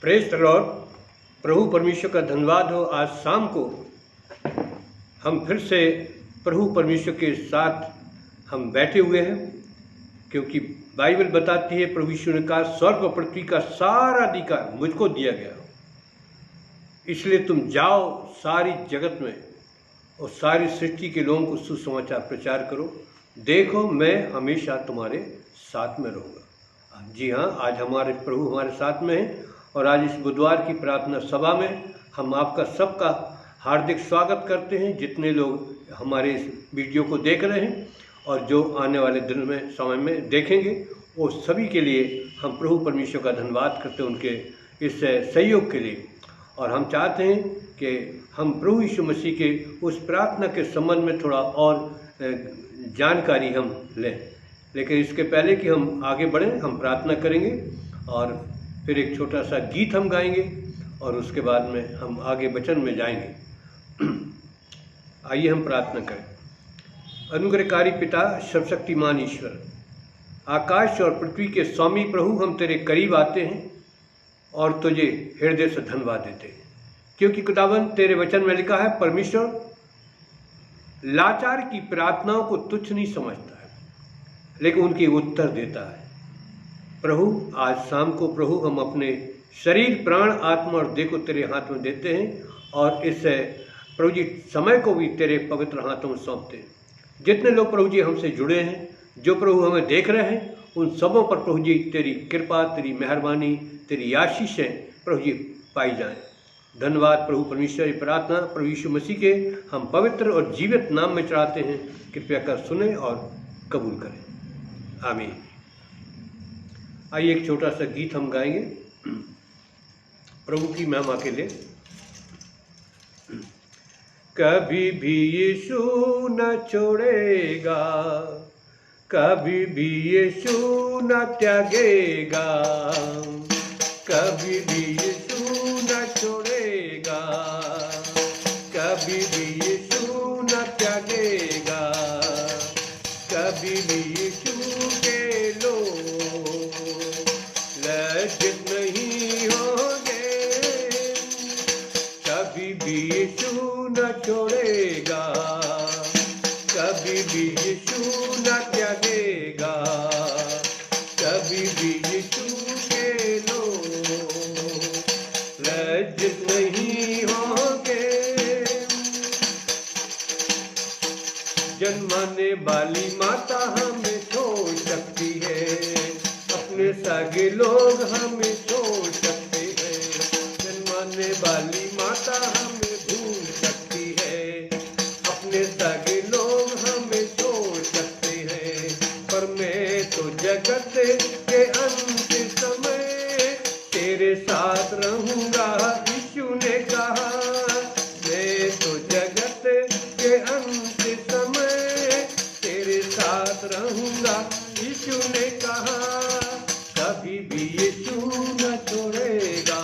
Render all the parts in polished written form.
Praise the Lord. प्रभु परमेश्वर का धन्यवाद हो। आज शाम को हम फिर से प्रभु परमेश्वर के साथ हम बैठे हुए हैं, क्योंकि बाइबल बताती है प्रभु यीशु ने कहा स्वर्ग और पृथ्वी का सारा अधिकार मुझको दिया गया, इसलिए तुम जाओ सारी जगत में और सारी सृष्टि के लोगों को सुसमाचार प्रचार करो। देखो मैं हमेशा तुम्हारे साथ में रहूँगा। जी हाँ, आज हमारे प्रभु हमारे साथ में हैं और आज इस बुधवार की प्रार्थना सभा में हम आपका सबका हार्दिक स्वागत करते हैं। जितने लोग हमारे इस वीडियो को देख रहे हैं और जो आने वाले दिन में समय में देखेंगे, वो सभी के लिए हम प्रभु परमेश्वर का धन्यवाद करते हैं उनके इस सहयोग के लिए। और हम चाहते हैं कि हम प्रभु यीशु मसीह के उस प्रार्थना के संबंध में थोड़ा और जानकारी हम लें। लेकिन इसके पहले कि हम आगे बढ़ें, हम प्रार्थना करेंगे और फिर एक छोटा सा गीत हम गाएंगे और उसके बाद में हम आगे वचन में जाएंगे। आइए हम प्रार्थना करें। अनुग्रहकारी पिता, सर्वशक्तिमान ईश्वर, आकाश और पृथ्वी के स्वामी प्रभु, हम तेरे करीब आते हैं और तुझे हृदय से धन्यवाद देते हैं, क्योंकि खुदावंद तेरे वचन में लिखा है परमेश्वर लाचार की प्रार्थनाओं को तुच्छ नहीं समझता है, लेकिन उनकी उत्तर देता है। प्रभु आज शाम को प्रभु हम अपने शरीर, प्राण, आत्मा और देह को तेरे हाथ में देते हैं और इस प्रभु जी समय को भी तेरे पवित्र हाथों में सौंपते हैं। जितने लोग प्रभु जी हमसे जुड़े हैं, जो प्रभु हमें देख रहे हैं, उन सबों पर प्रभु जी तेरी कृपा, तेरी मेहरबानी, तेरी आशीषें प्रभु जी पाई जाएं। धन्यवाद प्रभु परमेश्वर। प्रार्थना प्रभु यीशु मसीह के हम पवित्र और जीवित नाम में चढ़ाते हैं। कृपया कर सुने और कबूल करें। आमीन। आइए एक छोटा सा गीत हम गाएंगे प्रभु की महिमा के लिए। कभी भी यीशु न छोड़ेगा, कभी भी यीशु न त्यागेगा, कभी भी यीशु न छोड़ेगा, कभी भी यीशु न त्यागेगा, कभी भी यीशु के लोग लज्जित नहीं होंगे, कभी भी यीशु न छोड़ेगा, कभी भी यीशु न त्यागेगा, कभी भी यीशु के लोग लज्जित नहीं होंगे। जन्माने वाली माता हमें छोड़ सकती है, अपने सागे लोग हमें छोड़ सकते हैं। जन्माने वाली माता हमें भूल सकती है, अपने सागे लोग हमें छोड़ सकते हैं, पर मैं तो जगत के अंत समय तेरे साथ रहूंगा। यीशु ने कहा मैं तो जगत के अंत समय तेरे साथ रहूंगा। यीशु ने कहा कभी भी यीशु न छोड़ेगा,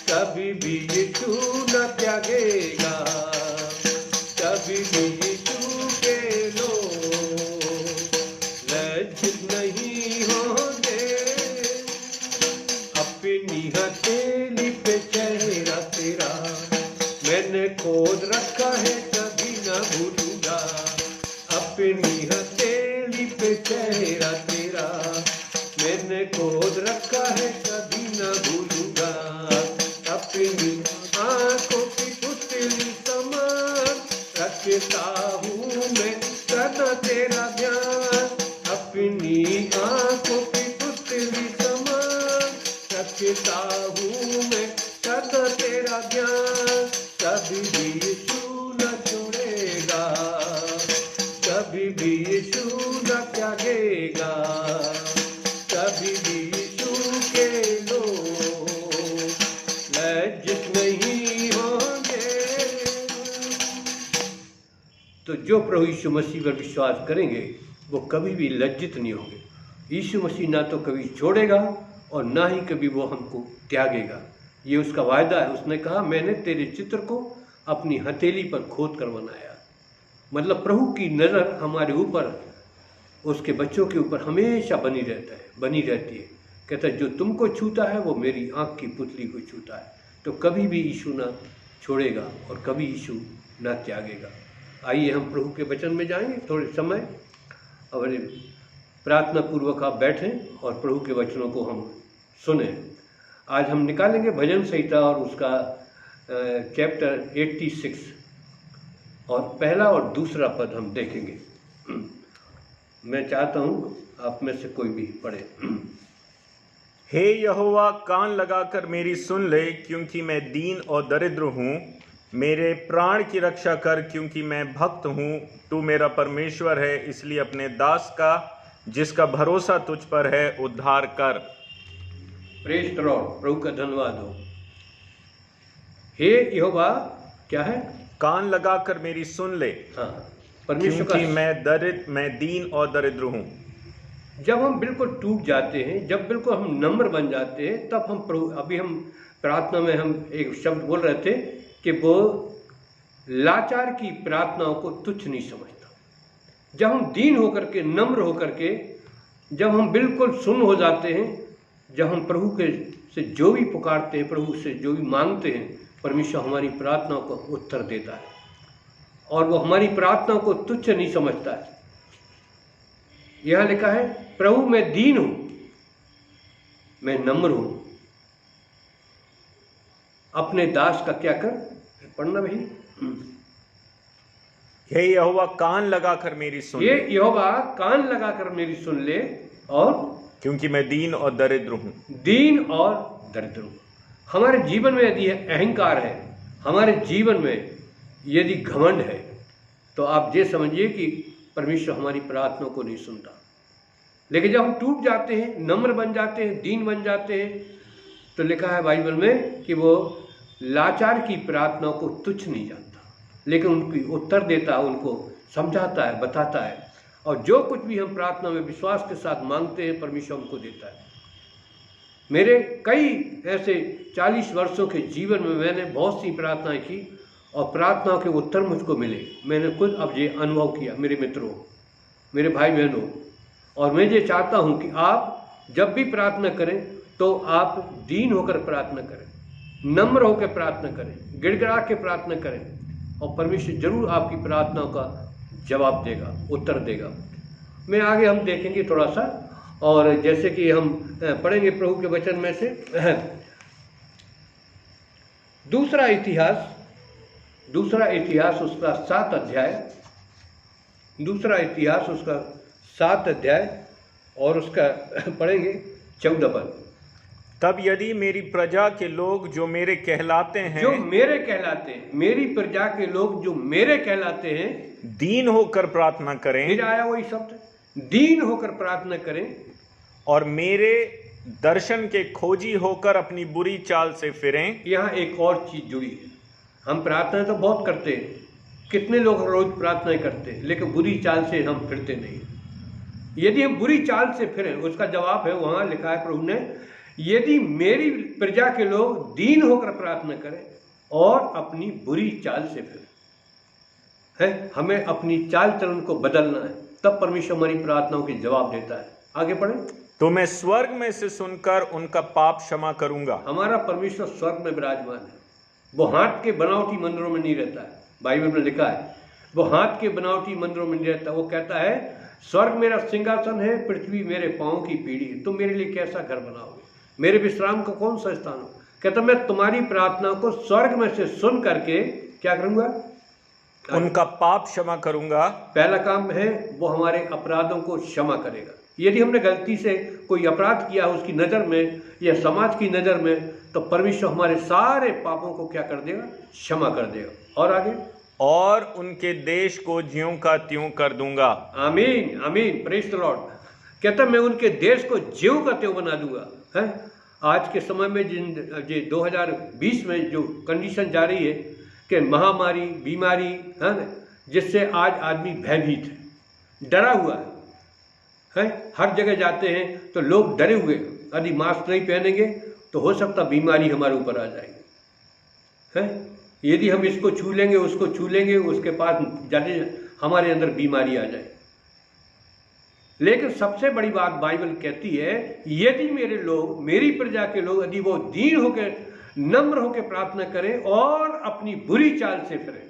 कभी भी यीशु न त्यागेगा, कभी भी यीशु के लोग लज्जित नहीं होंगे। अपनी हथेली पे चेहरा तेरा मैंने खोद रखा है, कभी न भूलूंगा। अपनी हथेली पे चेहरा तेरा मैंने खोद रखा है, कभी न भूलूंगा। अपनी आंखों की पुतली समान रखता हूँ मैं सदा तेरा ध्यान। अपनी आंखों की पुतली समान रखता हूँ मैं सदा तेरा ध्यान। कभी भी यीशु न छोड़ेगा, कभी भी यीशु न त्यागेगा, कभी भी यीशु के लोग लज्जित नहीं होंगे। तो जो प्रभु यीशु मसीह पर विश्वास करेंगे वो कभी भी लज्जित नहीं होंगे। यीशु मसीह ना तो कभी छोड़ेगा और ना ही कभी वो हमको त्यागेगा। ये उसका वायदा है। उसने कहा मैंने तेरे चित्र को अपनी हथेली पर खोद कर बनाया। मतलब प्रभु की नज़र हमारे ऊपर, उसके बच्चों के ऊपर हमेशा बनी रहती है, कहता है जो तुमको छूता है वो मेरी आँख की पुतली को छूता है। तो कभी भी यीशु ना छोड़ेगा और कभी यीशु ना त्यागेगा। आइए हम प्रभु के वचन में जाएंगे थोड़े समय, और प्रार्थना पूर्वक आप बैठें और प्रभु के वचनों को हम सुने। आज हम निकालेंगे भजन संहिता और उसका चैप्टर 86 और पहला और दूसरा पद हम देखेंगे। मैं चाहता हूँ आप में से कोई भी पढ़े। हे यहोवा, कान लगाकर मेरी सुन ले, क्योंकि मैं दीन और दरिद्र हूँ। मेरे प्राण की रक्षा कर, क्योंकि मैं भक्त हूँ। तू मेरा परमेश्वर है, इसलिए अपने दास का, जिसका भरोसा तुझ पर है, उद्धार कर। Praise the Lord. प्रभु का धन्यवाद हो। हे यहोवा, क्या है? कान लगाकर मेरी सुन ले। हाँ, परमेश्वर का, क्योंकि मैं दीन और दरिद्र हूँ। जब हम बिल्कुल टूट जाते हैं, जब बिल्कुल हम नम्र बन जाते हैं, तब हम प्रभु, अभी हम प्रार्थना में हम एक शब्द बोल रहे थे कि वो लाचार की प्रार्थनाओं को तुच्छ नहीं समझता। जब हम दीन होकर के, नम्र होकर के, जब हम बिल्कुल सुन्न हो जाते हैं, जब हम प्रभु के से जो भी पुकारते हैं, प्रभु से जो भी मांगते हैं, परमेश्वर हमारी प्रार्थनाओं को उत्तर देता है और वो हमारी प्रार्थनाओं को तुच्छ नहीं समझता है। यह लिखा है, प्रभु मैं दीन हूं, मैं नम्र हूं, अपने दास का क्या कर। पढ़ना भाई। हे यहोवा, कान लगाकर मेरी सुन ले। ये यहोवा, कान लगाकर मेरी सुन ले, और क्योंकि मैं दीन और दरिद्र हूं। दीन और दरिद्र हूं। हमारे जीवन में यदि अहंकार है, हमारे जीवन में यदि घमंड है, तो आप ये समझिए कि परमेश्वर हमारी प्रार्थनाओं को नहीं सुनता। लेकिन जब हम टूट जाते हैं, नम्र बन जाते हैं, दीन बन जाते हैं, तो लिखा है बाइबल में कि वो लाचार की प्रार्थनाओं को तुच्छ नहीं जानता, लेकिन उनकी उत्तर देता है, उनको समझाता है, बताता है, और जो कुछ भी हम प्रार्थना में विश्वास के साथ मांगते हैं, परमेश्वर हमको देता है। मेरे कई ऐसे 40 वर्षों के जीवन में मैंने बहुत सी प्रार्थनाएं की और प्रार्थनाओं के उत्तर मुझको मिले। मैंने खुद अब ये अनुभव किया, मेरे मित्रों, मेरे भाई बहनों, और मैं ये चाहता हूं कि आप जब भी प्रार्थना करें तो आप दीन होकर प्रार्थना करें, नम्र होकर प्रार्थना करें, गिड़गिड़ा के प्रार्थना करें, और परमेश्वर जरूर आपकी प्रार्थनाओं का जवाब देगा, उत्तर देगा। मैं आगे हम देखेंगे थोड़ा सा, और जैसे कि हम पढ़ेंगे प्रभु के वचन में से दूसरा इतिहास उसका 7 अध्याय, दूसरा इतिहास उसका 7 अध्याय और उसका पढ़ेंगे 14 पद। तब यदि मेरी प्रजा के लोग जो मेरे कहलाते हैं, जो मेरे कहलाते हैं, मेरी प्रजा के लोग जो मेरे कहलाते हैं, दीन होकर प्रार्थना करें। फिर आया वही शब्द, दीन होकर प्रार्थना करें, और मेरे दर्शन के खोजी होकर अपनी बुरी चाल से फिरें। यहाँ एक और चीज जुड़ी है। हम प्रार्थना तो बहुत करते हैं, कितने लोग रोज प्रार्थनाएं करते हैं, लेकिन बुरी चाल से हम फिरते नहीं। यदि हम बुरी चाल से फिरें, उसका जवाब है, वहां लिखा है प्रभु ने, यदि मेरी प्रजा के लोग दीन होकर प्रार्थना करें और अपनी बुरी चाल से फिरें। है, हमें अपनी चाल चलन को बदलना है, तब परमेश्वर हमारी प्रार्थनाओं के जवाब देता है। आगे पढ़ें। तो मैं स्वर्ग में से सुनकर उनका पाप क्षमा करूंगा। हमारा परमेश्वर स्वर्ग में विराजमान है, वो हाथ के बनावटी मंदिरों में नहीं रहता है। बाइबल में लिखा है वो हाथ के बनावटी मंदिरों में नहीं रहता। वो कहता है स्वर्ग मेरा सिंहासन है, पृथ्वी मेरे पांव की पीढ़ी है, तुम मेरे लिए कैसा घर बनाओगे, मेरे विश्राम का कौन सा स्थान हो। कहता मैं तुम्हारी प्रार्थना को स्वर्ग में से सुन करके क्या करूंगा, उनका पाप क्षमा करूंगा। पहला काम है वो हमारे अपराधों को क्षमा करेगा। यदि हमने गलती से कोई अपराध किया उसकी नज़र में या समाज की नज़र में, तो परमेश्वर हमारे सारे पापों को क्या कर देगा, क्षमा कर देगा। और आगे, और उनके देश को ज्यों का त्यों कर दूंगा। आमीन आमीन, प्रेज द लॉर्ड। कहता मैं उनके देश को ज्यों का त्यों बना दूंगा। है, आज के समय में जिन 2020 में जो कंडीशन जा रही है कि महामारी, बीमारी है ना, जिससे आज आदमी भयभीत है, डरा हुआ है। हर जगह जाते हैं तो लोग डरे हुए, यदि मास्क नहीं पहनेंगे तो हो सकता बीमारी हमारे ऊपर आ जाएगी। है, यदि हम इसको छू लेंगे, उसको छू लेंगे, उसके पास जाने हमारे अंदर बीमारी आ जाए। लेकिन सबसे बड़ी बात बाइबल कहती है, यदि मेरे लोग, मेरी प्रजा के लोग, यदि वो दीन होकर, नम्र होकर प्रार्थना करें और अपनी बुरी चाल से फिरें।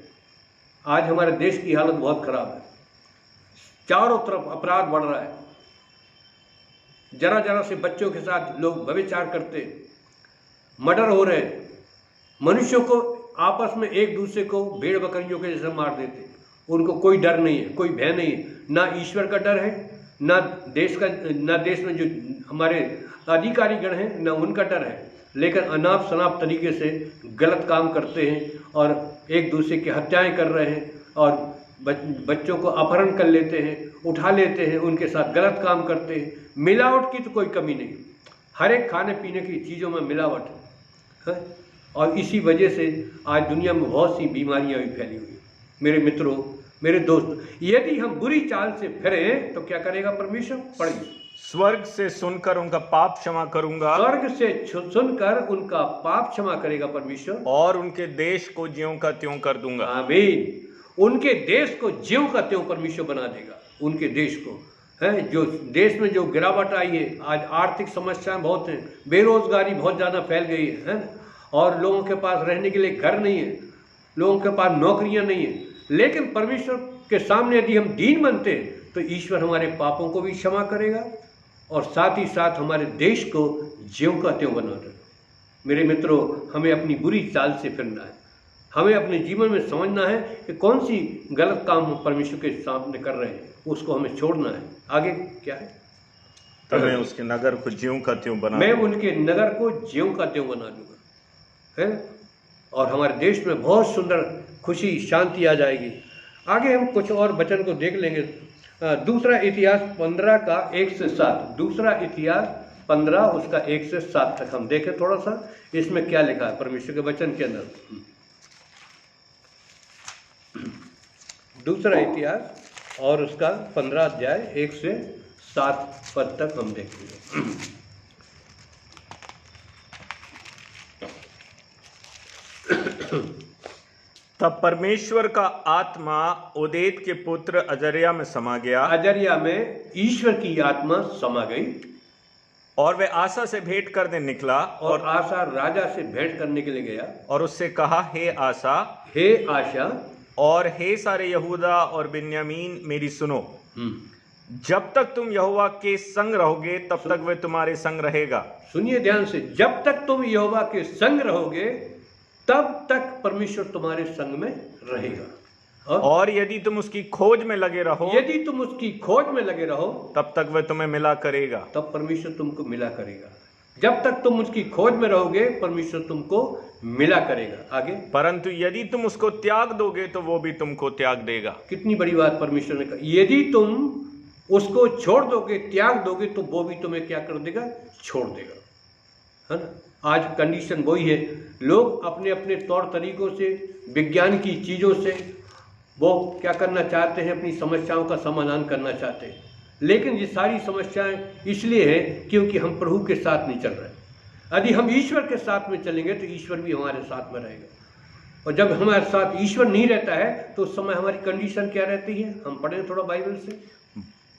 आज हमारे देश की हालत बहुत खराब है, चारों तरफ अपराध बढ़ रहा है, जरा जरा से बच्चों के साथ लोग व्यभिचार करते, मर्डर हो रहे, मनुष्यों को आपस में एक दूसरे को भेड़ बकरियों के जैसे मार देते, उनको कोई डर नहीं है, कोई भय नहीं है, ना ईश्वर का डर है, ना देश में जो हमारे अधिकारीगण हैं ना उनका डर है, लेकिन अनाप शनाप तरीके से गलत काम करते हैं और एक दूसरे की हत्याएं कर रहे हैं और बच्चों को अपहरण कर लेते हैं, उठा लेते हैं, उनके साथ गलत काम करते हैं। मिलावट की तो कोई कमी नहीं, हर एक खाने पीने की चीज़ों में मिलावट है और इसी वजह से आज दुनिया में बहुत सी बीमारियां भी फैली हुई। मेरे मित्रों, मेरे दोस्त, यदि हम बुरी चाल से फिरें तो क्या करेगा परमेश्वर? पढ़िए, स्वर्ग से सुनकर उनका पाप क्षमा करूंगा, स्वर्ग से सुनकर उनका पाप क्षमा करेगा परमेश्वर, और उनके देश को ज्यों का त्यों कर दूंगा। आमीन। उनके देश को ज्यों का त्यों परमेश्वर बना देगा। उनके देश को है, जो देश में जो गिरावट आई है, आज आर्थिक समस्याएं बहुत हैं, बेरोजगारी बहुत ज़्यादा फैल गई है ना? और लोगों के पास रहने के लिए घर नहीं है, लोगों के पास नौकरियां नहीं है, लेकिन परमेश्वर के सामने यदि हम दीन बनते हैं तो ईश्वर हमारे पापों को भी क्षमा करेगा और साथ ही साथ हमारे देश को ज्यों का त्यों बना देगा। मेरे मित्रों, हमें अपनी बुरी चाल से फिरना है, हमें अपने जीवन में समझना है कि कौन सी गलत काम हम परमेश्वर के सामने कर रहे हैं, उसको हमें छोड़ना है। आगे क्या है? तो मैं उसके नगर को ज्यों का त्यों बना मैं उनके नगर को ज्यों का त्यों बना दूंगा, है, और हमारे देश में बहुत सुंदर खुशी शांति आ जाएगी। आगे हम कुछ और वचन को देख लेंगे। दूसरा इतिहास 15 का 1 से 7, दूसरा इतिहास 15 उसका 1 से 7 तक हम देखें थोड़ा सा, इसमें क्या लिखा है परमेश्वर के वचन के अंदर। दूसरा इतिहास और उसका 15 अध्याय 1 से 7 पद तक हम देखेंगे। तब परमेश्वर का आत्मा ओदेद के पुत्र अजर्या में समा गया, अजर्या में ईश्वर की आत्मा समा गई और वह आसा से भेंट करने निकला और आशा राजा से भेंट करने के लिए गया और उससे कहा, हे आसा, हे आशा और हे सारे यहूदा और बिन्यामीन, मेरी सुनो। जब तक तुम यहोवा के संग रहोगे तब तक वह तुम्हारे संग रहेगा। सुनिए ध्यान से, जब तक तुम यहोवा के संग रहोगे तब तक परमेश्वर तुम्हारे संग में रहेगा। और यदि तुम उसकी खोज में लगे रहो, यदि तुम उसकी खोज में लगे रहो तब तक वह तुम्हें मिला करेगा। तब परमेश्वर तुमको मिला करेगा। जब तक तुम उसकी खोज में रहोगे परमेश्वर तुमको मिला करेगा। आगे, परंतु यदि तुम उसको त्याग दोगे तो वो भी तुमको त्याग देगा। कितनी बड़ी बात परमेश्वर ने कहा, यदि तुम उसको छोड़ दोगे, त्याग दोगे, तो वो भी तुम्हें क्या कर देगा? छोड़ देगा, है ना। आज कंडीशन वही है, लोग अपने अपने तौर तरीकों से, विज्ञान की चीज़ों से वो क्या करना चाहते हैं? अपनी समस्याओं का समाधान करना चाहते हैं, लेकिन ये सारी समस्याएं इसलिए है क्योंकि हम प्रभु के साथ नहीं चल रहे। यदि हम ईश्वर के साथ में चलेंगे तो ईश्वर भी हमारे साथ में रहेगा, और जब हमारे साथ ईश्वर नहीं रहता है तो उस समय हमारी कंडीशन क्या रहती है? हम पढ़ें थोड़ा बाइबल से।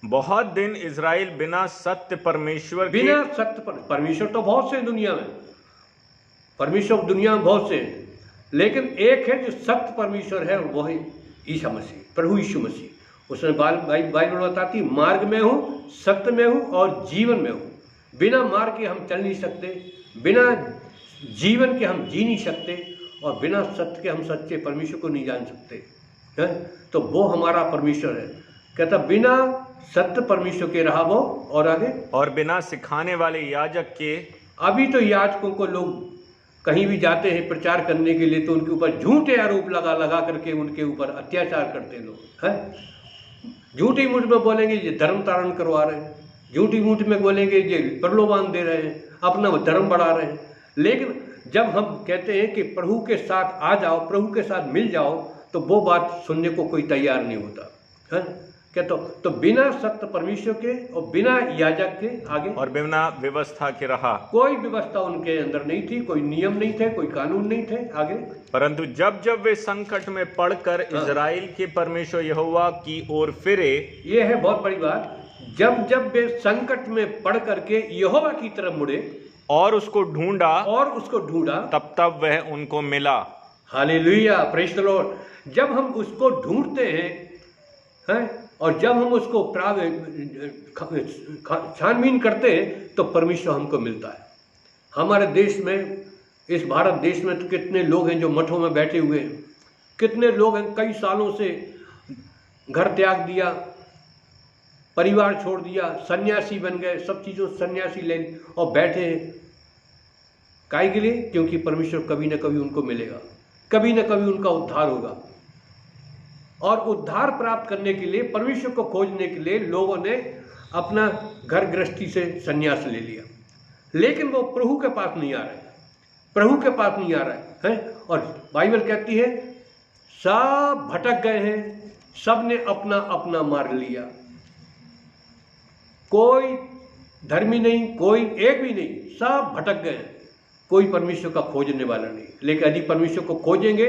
बहुत दिन इजराइल बिना सत्य परमेश्वर बिना सत्य परमेश्वर तो बहुत से दुनिया में, परमेश्वर दुनिया में बहुत से हैं, लेकिन एक है जो सत्य परमेश्वर है, वो है ईसा मसीह, प्रभु यीशु मसीह। उसने बाइबल बताती, मार्ग में हूँ, सत्य में हूँ और जीवन में हूँ। बिना मार्ग के हम चल नहीं सकते, बिना जीवन के हम जी नहीं सकते, और बिना सत्य के हम सच्चे परमेश्वर को नहीं जान सकते है। तो वो हमारा परमेश्वर है। कहता बिना सत्य परमेश्वर के रहा वो, और आगे, और बिना सिखाने वाले याजक के। अभी तो याजकों को लोग कहीं भी जाते हैं प्रचार करने के लिए तो उनके ऊपर झूठे आरोप लगा लगा करके उनके ऊपर अत्याचार करते लोग हैं। झूठी मुठ में बोलेंगे ये धर्म तारण करवा रहे हैं, झूठी मुठ में बोलेंगे ये प्रलोभन दे रहे हैं, अपना धर्म बढ़ा रहे हैं। लेकिन जब हम कहते हैं कि प्रभु के साथ आ जाओ, प्रभु के साथ मिल जाओ, तो वो बात सुनने को कोई तैयार नहीं होता है। क्या तो बिना सत्य परमेश्वर के और बिना याजक के, आगे, और बिना व्यवस्था के रहा। कोई व्यवस्था उनके अंदर नहीं थी, कोई नियम नहीं थे, कोई कानून नहीं थे। आगे, परंतु जब जब वे संकट में पड़कर इजराइल के परमेश्वर यहोवा की ओर फिरे, ये है बहुत बड़ी बात, जब जब वे संकट में पड़ करके यहोवा की तरफ मुड़े और उसको ढूंढा, तब तब वह उनको मिला। Hallelujah, praise the Lord. जब हम उसको ढूंढते हैं और जब हम उसको छानबीन करते हैं तो परमेश्वर हमको मिलता है। हमारे देश में, इस भारत देश में तो कितने लोग हैं जो मठों में बैठे हुए हैं, कितने लोग हैं कई सालों से घर त्याग दिया, परिवार छोड़ दिया, सन्यासी बन गए, सब चीज़ों सन्यासी ले और बैठे हैं। काहे के लिए? क्योंकि परमेश्वर कभी ना कभी उनको मिलेगा, कभी ना कभी उनका उद्धार होगा। और उद्धार प्राप्त करने के लिए, परमेश्वर को खोजने के लिए लोगों ने अपना घर गृहस्थी से संन्यास ले लिया, लेकिन वो प्रभु के पास नहीं आ रहे, प्रभु के पास नहीं आ रहे हैं। और बाइबल कहती है सब भटक गए हैं, सब ने अपना अपना मार्ग लिया, कोई धर्मी नहीं, कोई एक भी नहीं, सब भटक गए हैं, कोई परमेश्वर का खोजने वाला नहीं। लेकिन यदि परमेश्वर को खोजेंगे,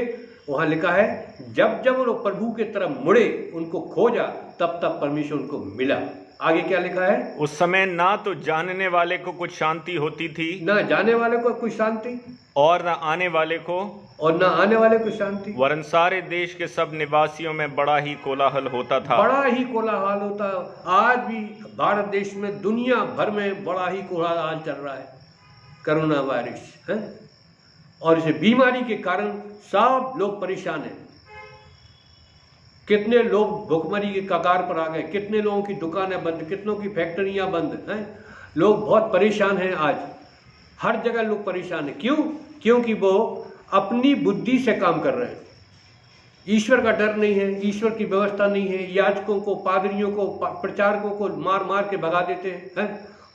वहां लिखा है जब जब वो प्रभु की तरफ मुड़े, उनको खोजा, तब तब परमेश्वर उनको मिला। आगे क्या लिखा है? उस समय ना तो जानने वाले को कुछ शांति होती थी, ना जाने वाले को कुछ शांति, और ना आने वाले को, और ना आने वाले को शांति, वरन सारे देश के सब निवासियों में बड़ा ही कोलाहल होता था। बड़ा ही कोलाहल होता। आज भी भारत देश में, दुनिया भर में बड़ा ही कोलाहल चल रहा है, कोरोना वायरस है, और इस बीमारी के कारण सब लोग परेशान हैं। कितने लोग भुखमरी के कगार पर आ गए, कितने लोगों की दुकानें बंद, कितनों की फैक्ट्रियां बंद हैं। लोग बहुत परेशान हैं, आज हर जगह लोग परेशान हैं। क्यों? क्योंकि वो अपनी बुद्धि से काम कर रहे हैं। ईश्वर का डर नहीं है, ईश्वर की व्यवस्था नहीं है। याजकों को, पादरियों को, प्रचारकों को मार मार के भगा देते हैं।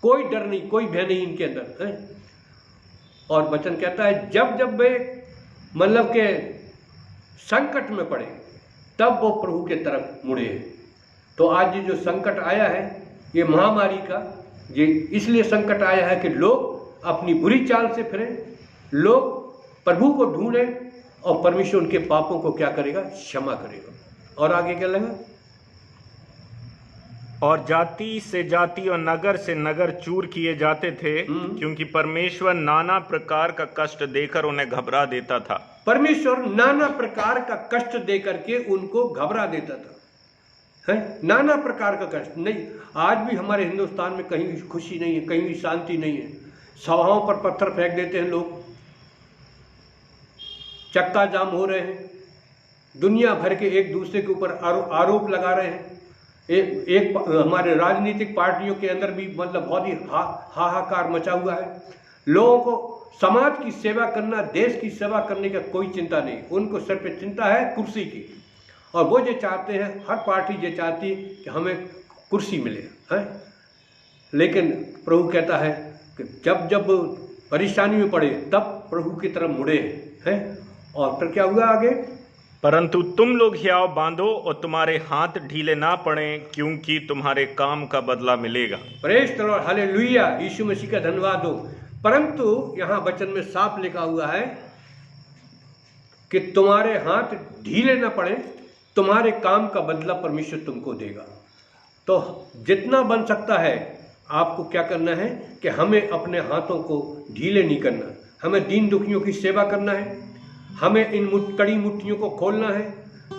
कोई डर नहीं, कोई भय नहीं इनके अंदर है। और वचन कहता है जब जब वे मतलब के संकट में पड़े, तब वो प्रभु के तरफ मुड़े। तो आज ये जो संकट आया है, ये महामारी का, ये इसलिए संकट आया है कि लोग अपनी बुरी चाल से फिरें, लोग प्रभु को ढूंढें, और परमेश्वर उनके पापों को क्या करेगा? क्षमा करेगा। और आगे क्या लगा? और जाति से जाति और नगर से नगर चूर किए जाते थे, क्योंकि परमेश्वर नाना प्रकार का कष्ट देकर उन्हें घबरा देता था। परमेश्वर नाना प्रकार का कष्ट देकर के उनको घबरा देता था, है नाना प्रकार का कष्ट। नहीं, आज भी हमारे हिंदुस्तान में कहीं भी खुशी नहीं है, कहीं भी शांति नहीं है। सभाओं पर पत्थर फेंक देते हैं लोग, चक्का जाम हो रहे हैं, दुनिया भर के एक दूसरे के ऊपर आरोप लगा रहे हैं। एक हमारे राजनीतिक पार्टियों के अंदर भी मतलब बहुत ही हाहाकार मचा हुआ है। लोगों को समाज की सेवा करना, देश की सेवा करने का कोई चिंता नहीं, उनको सिर्फ चिंता है कुर्सी की। और वो जो चाहते हैं, हर पार्टी ये चाहती है कि हमें कुर्सी मिले, है। लेकिन प्रभु कहता है कि जब जब परेशानी में पड़े, तब प्रभु की तरफ मुड़े हैं। और फिर क्या हुआ आगे? परंतु तुम लोग हियाव बांधो और तुम्हारे हाथ ढीले ना पड़े, क्योंकि तुम्हारे काम का बदला मिलेगा। प्रेज़ द लॉर्ड, हालेलुया, यीशु मसीह का धन्यवाद हो। परंतु यहाँ वचन में साफ लिखा हुआ है कि तुम्हारे हाथ ढीले ना पड़े, तुम्हारे काम का बदला परमेश्वर तुमको देगा। तो जितना बन सकता है आपको क्या करना है कि हमें अपने हाथों को ढीले नहीं करना, हमें दीन दुखियों की सेवा करना है, हमें इन कड़ी मुट्ठियों को खोलना है,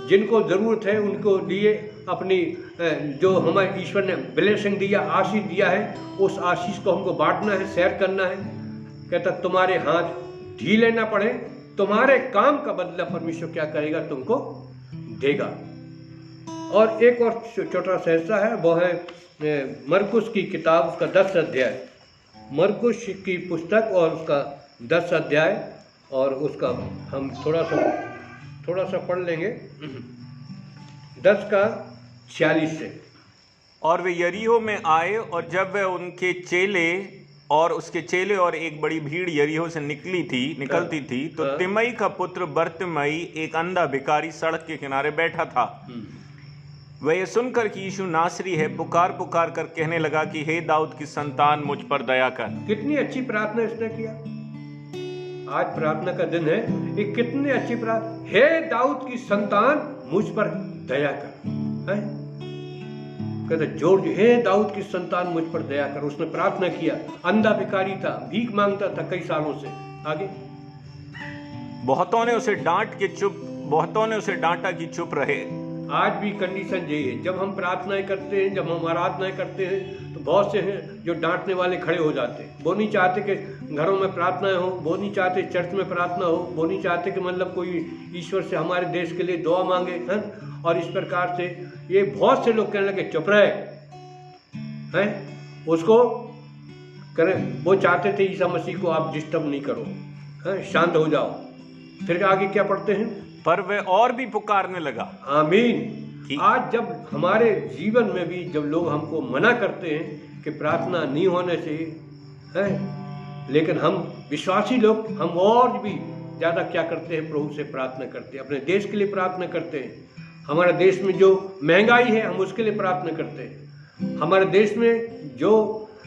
जिनको ज़रूरत है उनको लिए अपनी जो हमें ईश्वर ने ब्लेसिंग दिया, आशीष दिया है, उस आशीष को हमको बांटना है, शेयर करना है। कहता तुम्हारे हाथ ढीले ना पड़े, तुम्हारे काम का बदला परमेश्वर क्या करेगा? तुमको देगा। और एक और छोटा सा हिस्सा है, वो है मरकुस की किताब, उसका 10 अध्याय, मरकुस की पुस्तक और उसका 10 अध्याय, और उसका हम थोड़ा सा पढ़ लेंगे 10 का 46 से। और वे यरीहो में आए, और जब वे उनके चेले और उसके चेले और एक बड़ी भीड़ यरीहो से निकलती थी, तो तिमई का पुत्र बर्तिमई, एक अंधा भिखारी, सड़क के किनारे बैठा था। वह ये सुनकर कि यीशु नासरी है, पुकार पुकार कर कहने लगा कि हे दाऊद की संतान, मुझ पर दया कर। कितनी अच्छी प्रार्थना इसने किया। आज प्रार्थना का दिन है, ये कितनी अच्छी प्रार्थना, हे दाऊद की संतान, मुझ पर दया कर, है? कहते जोर, हे दाऊद की संतान मुझ पर दया कर। उसने प्रार्थना किया, अंधा भिखारी था, भीख मांगता था कई सालों से। आगे, बहुतों ने उसे डांटा कि चुप रहे। आज भी कंडीशन यही है, जब हम प्रार्थनाएं करते हैं, जब हम आराधनाएं करते हैं, तो बहुत से हैं जो डांटने वाले खड़े हो जाते हैं। वो नहीं चाहते कि घरों में प्रार्थनाएं हो, वो नहीं चाहते चर्च में प्रार्थना हो, वो नहीं चाहते कि मतलब कोई ईश्वर से हमारे देश के लिए दुआ मांगे, हैं। और इस प्रकार से ये बहुत से लोग कहने लगे चुप रहे, हैं, उसको करें। वो चाहते थे ईसा मसीह को आप डिस्टर्ब नहीं करो, हैं, शांत हो जाओ। फिर आगे क्या पढ़ते हैं, पर वह और भी पुकारने लगा। आमीन। आज जब हमारे जीवन में भी जब लोग हमको मना करते हैं कि प्रार्थना नहीं होने से है, लेकिन हम विश्वासी लोग हम और भी ज़्यादा क्या करते हैं, प्रभु से प्रार्थना करते हैं, अपने देश के लिए प्रार्थना करते हैं। हमारे देश में जो महंगाई है हम उसके लिए प्रार्थना करते हैं। हमारे देश में जो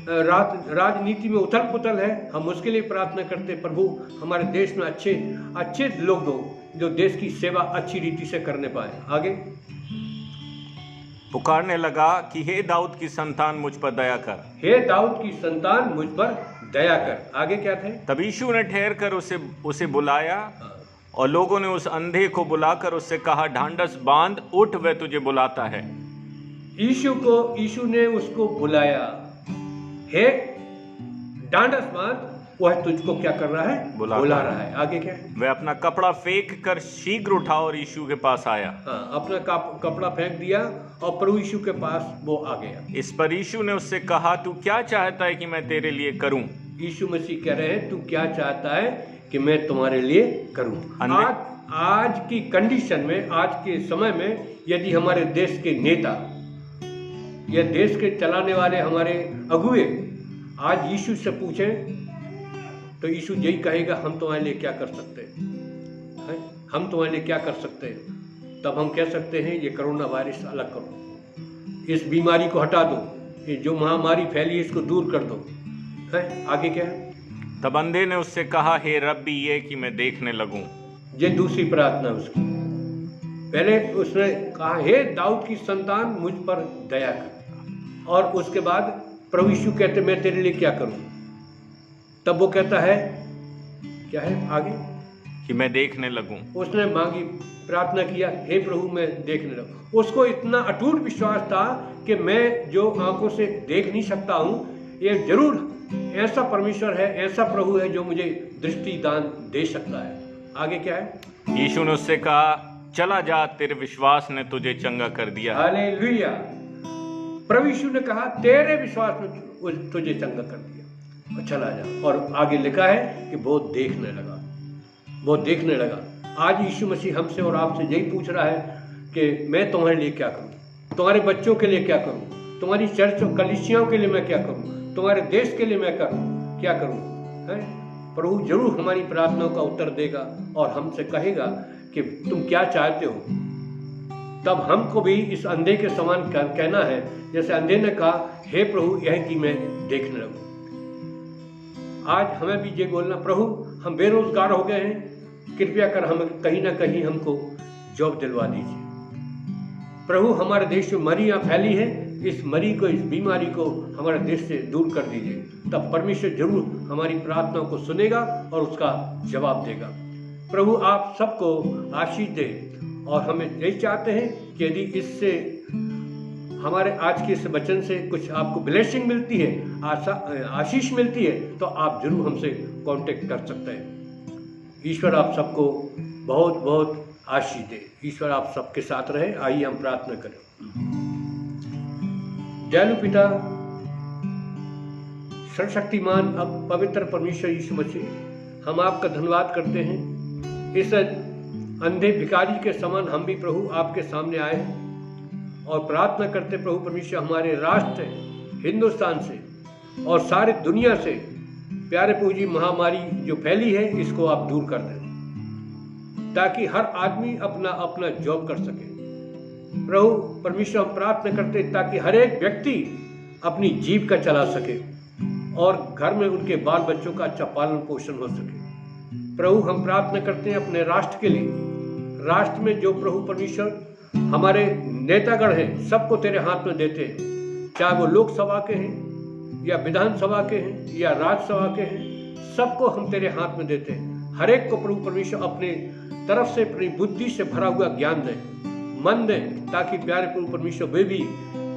राजनीति में उथल पुथल है हम उसके लिए प्रार्थना करते हैं। प्रभु हमारे देश में अच्छे लोग हो जो देश की सेवा अच्छी रीति से करने पाए। आगे, पुकारने लगा कि हे दाऊद की संतान मुझ पर दया कर, हे दाऊद की संतान मुझ पर दया कर। आगे क्या थे, तब यीशु ने ठहर कर उसे बुलाया और लोगों ने उस अंधे को बुलाकर उससे कहा, ढांढस बांध, उठ, वह तुझे बुलाता है। यीशु ने उसको बुलाया, हे ढांढस बांध, वह तुझको क्या कर रहा है, बुला रहा है। आगे क्या है, वह अपना कपड़ा फेंक कर शीघ्र उठा और यीशु के पास आया। हाँ, अपना कपड़ा फेंक दिया और प्रभु यीशु के पास वो आ गया। इस पर यीशु ने उससे कहा, तू क्या चाहता है कि मैं तेरे लिए करूं? यीशु मसीह कह रहे हैं, तू क्या चाहता है कि मैं तुम्हारे लिए करूं। आज की कंडीशन में, आज के समय में, यदि हमारे देश के नेता या देश के चलाने वाले हमारे अगुए आज यीशु से पूछें तो यीशु यही कहेगा, हम तुम्हारे लिए क्या कर सकते हैं, हम तुम्हारे लिए क्या कर सकते हैं। तब हम कह सकते हैं, ये कोरोना वायरस अलग करो, इस बीमारी को हटा दो, ये जो महामारी फैली है इसको दूर कर दो, है। आगे क्या है, तब अंधे ने उससे कहा, हे रब्बी, ये कि मैं देखने लगूं। ये दूसरी प्रार्थना उसकी। पहले उसने कहा, हे दाऊद की संतान मुझ पर दया कर, और उसके बाद प्रभु यीशु कहते, मैं तेरे लिए क्या करूं। तब वो कहता है, क्या है आगे, कि मैं देखने लगूं। उसने मांगी, प्रार्थना किया, हे प्रभु मैं देखने लगूं। उसको इतना अटूट विश्वास था कि मैं जो आंखों से देख नहीं सकता हूं, ये जरूर ऐसा परमेश्वर है, ऐसा प्रभु है जो मुझे दृष्टि दान दे सकता है। आगे क्या है, यीशु ने उससे कहा, चला जा, तेरे विश्वास ने तुझे चंगा कर दिया। हालेलुया। प्रभु यीशु ने कहा, तेरे विश्वास ने तुझे चंगा कर दिया, और चला जा। और आगे लिखा है कि वो देखने लगा, वो देखने लगा। आज यीशु मसीह हमसे और आपसे यही पूछ रहा है कि मैं तुम्हारे लिए क्या करूं, तुम्हारे बच्चों के लिए क्या करूं, तुम्हारी चर्च और कलीसियाओं के लिए मैं क्या करूं, तुम्हारे देश के लिए मैं क्या करूं, है। प्रभु जरूर हमारी प्रार्थनाओं का उत्तर देगा और हमसे कहेगा कि तुम क्या चाहते हो। तब हमको भी इस अंधे के समान कहना है, जैसे अंधे ने कहा, हे प्रभु यह कि मैं देखने लगूं। आज हमें भी ये बोलना, प्रभु हम बेरोजगार हो गए हैं, कृपया कर हम कहीं ना कहीं हमको जॉब दिलवा दीजिए। प्रभु हमारे देश में मरीयां फैली है, इस बीमारी को हमारे देश से दूर कर दीजिए। तब परमेश्वर जरूर हमारी प्रार्थनाओं को सुनेगा और उसका जवाब देगा। प्रभु आप सबको आशीष दे, और हमें यही चाहते हैं कि यदि इससे हमारे आज के इस वचन से कुछ आपको ब्लेसिंग मिलती है, आशीष मिलती है, तो आप जरूर हमसे कांटेक्ट कर सकते हैं। ईश्वर आप सबको बहुत बहुत आशीष दे। ईश्वर आप सबके साथ रहे। आइए हम प्रार्थना करें। दयालु पिता, सर्वशक्तिमान अब पवित्र परमेश्वर यीशु मसीह, हम आपका धन्यवाद करते हैं। इस अंधे भिखारी के समान हम भी प्रभु आपके सामने आए हैं और प्रार्थना करते प्रभु परमेश्वर, हमारे राष्ट्र हिंदुस्तान से और सारे दुनिया से प्यारे प्रभु जी महामारी जो फैली है इसको आप दूर कर दें, ताकि हर आदमी अपना अपना जॉब कर सके। प्रभु परमेश्वर हम प्रार्थना करते ताकि हर एक व्यक्ति अपनी जीविका चला सके और घर में उनके बाल बच्चों का अच्छा पालन पोषण हो सके। प्रभु हम प्रार्थना करते हैं अपने राष्ट्र के लिए, राष्ट्र में जो प्रभु परमेश्वर हमारे नेतागण हैं सबको तेरे हाथ में देते हैं, चाहे वो लोकसभा के हैं या विधानसभा के हैं या राज्यसभा के हैं, सबको हम तेरे हाथ में देते हैं। हर एक को प्रभु परमेश्वर अपने तरफ से अपनी बुद्धि से भरा हुआ ज्ञान दे, मन दे, ताकि प्यारे प्रभु परमेश्वर वे भी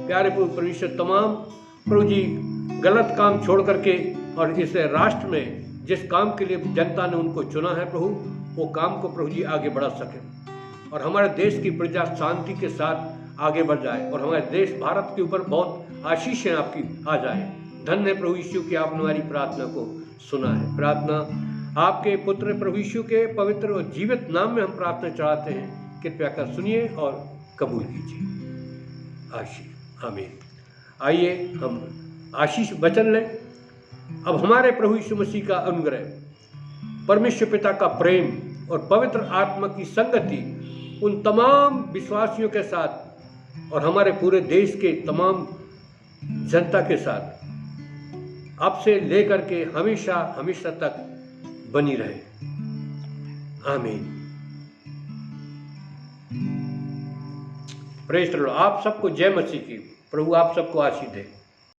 प्यारे प्रभु परमेश्वर तमाम प्रभु जी गलत काम छोड़ करके और इस राष्ट्र में जिस काम के लिए जनता ने उनको चुना है प्रभु, वो काम को प्रभु जी आगे बढ़ा सके और हमारे देश की प्रजा शांति के साथ आगे बढ़ जाए और हमारे देश भारत के ऊपर बहुत आशीष है आपकी आ जाए। धन्य प्रभु यीशु की आपने हमारी प्रार्थना को सुना है। प्रार्थना आपके पुत्र प्रभु यीशु के पवित्र और जीवित नाम में हम प्रार्थना चाहते हैं, कृपया कर सुनिए और कबूल कीजिए। आशीष आमीन। आइए हम आशीष वचन लें। अब हमारे प्रभु यीशु मसीह का अनुग्रह, परमेश्वर पिता का प्रेम और पवित्र आत्मा की संगति उन तमाम विश्वासियों के साथ और हमारे पूरे देश के तमाम जनता के साथ अब से लेकर के हमेशा हमेशा तक बनी रहे। आमीन। Praise the Lord. आप सबको जय मसीह की। प्रभु आप सबको आशीष दे।